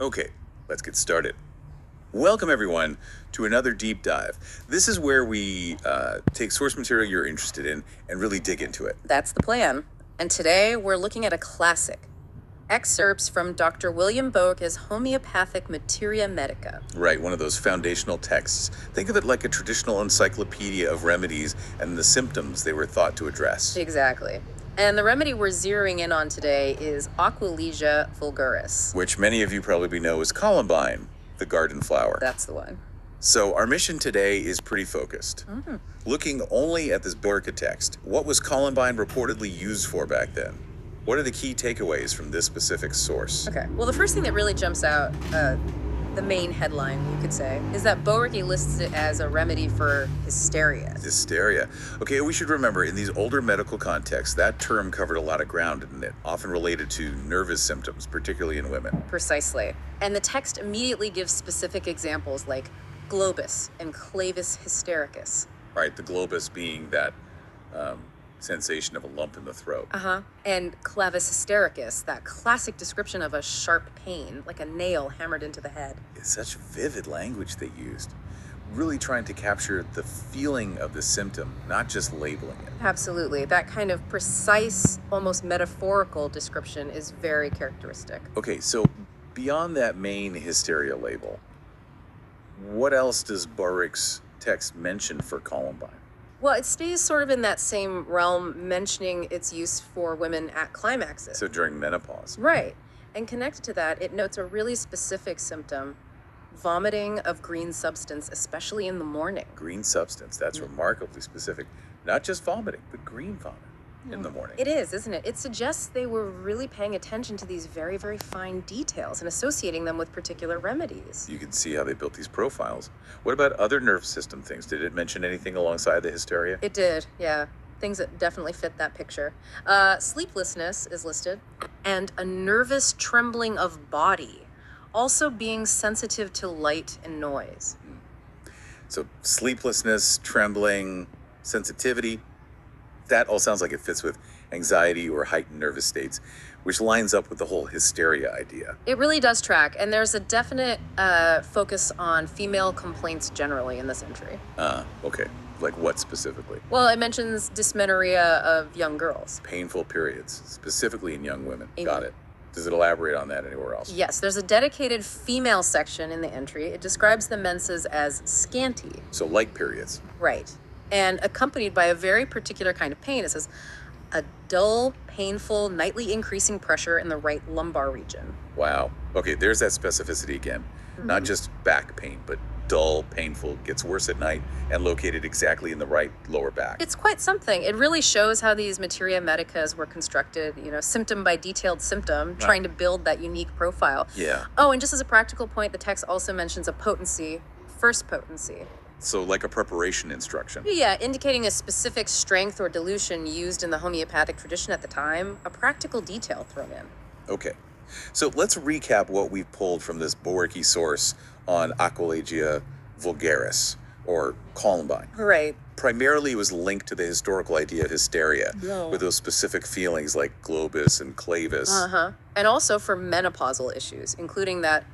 Okay, let's get started. Welcome, everyone, to another deep dive. This is where we take source material you're interested in and really dig into it. That's the plan. And today we're looking at a classic. Excerpts from Dr. William Boericke's Homeopathic Materia Medica. Right, one of those foundational texts. Think of it like a traditional encyclopedia of remedies and the symptoms they were thought to address. Exactly. And the remedy we're zeroing in on today is Aquiegia vulgaris. Which many of you probably know as columbine, the garden flower. That's the one. So our mission today is pretty focused. Looking only at this Boericke text, what was columbine reportedly used for back then? What are the key takeaways from this specific source? Okay. Well, the first thing that really jumps out, the main headline, you could say, is that Boericke lists it as a remedy for hysteria. Hysteria. Okay, we should remember in these older medical contexts, that term covered a lot of ground, didn't it? Often related to nervous symptoms, particularly in women. Precisely. And the text immediately gives specific examples like globus and clavus hystericus. Right, the globus being that sensation of a lump in the throat. And clavus hystericus, that classic description of a sharp pain, like a nail hammered into the head. It's such vivid language they used. Really trying to capture the feeling of the symptom, not just labeling it. Absolutely. That kind of precise, almost metaphorical description is very characteristic. Okay, so beyond that main hysteria label, what else does Boericke's text mention for columbine? Well, it stays sort of in that same realm, mentioning its use for women at climaxes. So during menopause. Right. And connected to that, it notes a really specific symptom, vomiting of green substance, especially in the morning. Green substance, that's remarkably specific. Not just vomiting, but green vomit in the morning. It is, isn't it? It suggests they were really paying attention to these very, very fine details and associating them with particular remedies. You can see how they built these profiles. What about other nerve system things? Did it mention anything alongside the hysteria? It did, yeah. Things that definitely fit that picture. Sleeplessness is listed, and a nervous trembling of body, also being sensitive to light and noise. So sleeplessness, trembling, sensitivity, that all sounds like it fits with anxiety or heightened nervous states, which lines up with the whole hysteria idea. It really does track, and there's a definite focus on female complaints generally in this entry. Okay. Like what specifically? Well, it mentions dysmenorrhea of young girls. Painful periods, specifically in young women. Got it. Does it elaborate on that anywhere else? Yes, there's a dedicated female section in the entry. It describes the menses as scanty. So light periods. Right. And accompanied by a very particular kind of pain. It says, a dull, painful, nightly increasing pressure in the right lumbar region. Wow. Okay, there's that specificity again. Not just back pain, but dull, painful, gets worse at night, and located exactly in the right lower back. It's quite something. It really shows how these materia medicas were constructed, symptom by detailed symptom, trying to build that unique profile. Yeah. Oh, and just as a practical point, the text also mentions a potency, first potency. So like a preparation instruction. Yeah, indicating a specific strength or dilution used in the homeopathic tradition at the time, a practical detail thrown in. Okay. So let's recap what we've pulled from this Boericke source on Aquiegia vulgaris, or columbine. Right. Primarily, it was linked to the historical idea of hysteria, with those specific feelings like globus and clavus. And also for menopausal issues, including that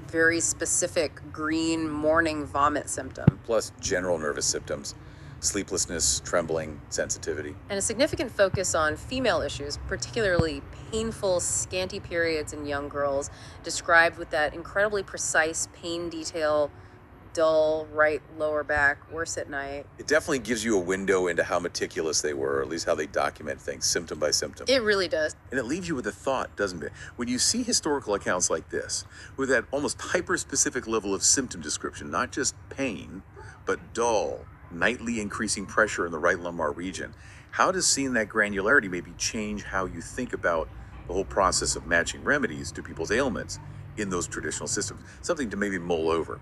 very specific green morning vomit symptom. Plus general nervous symptoms, sleeplessness, trembling, sensitivity. And a significant focus on female issues, particularly painful, scanty periods in young girls, described with that incredibly precise pain detail, dull right lower back, worse at night. It definitely gives you a window into how meticulous they were, or at least how they document things, symptom by symptom. It really does. And it leaves you with a thought, doesn't it? When you see historical accounts like this, with that almost hyper-specific level of symptom description, not just pain, but dull, nightly increasing pressure in the right lumbar region, how does seeing that granularity maybe change how you think about the whole process of matching remedies to people's ailments in those traditional systems? Something to maybe mull over.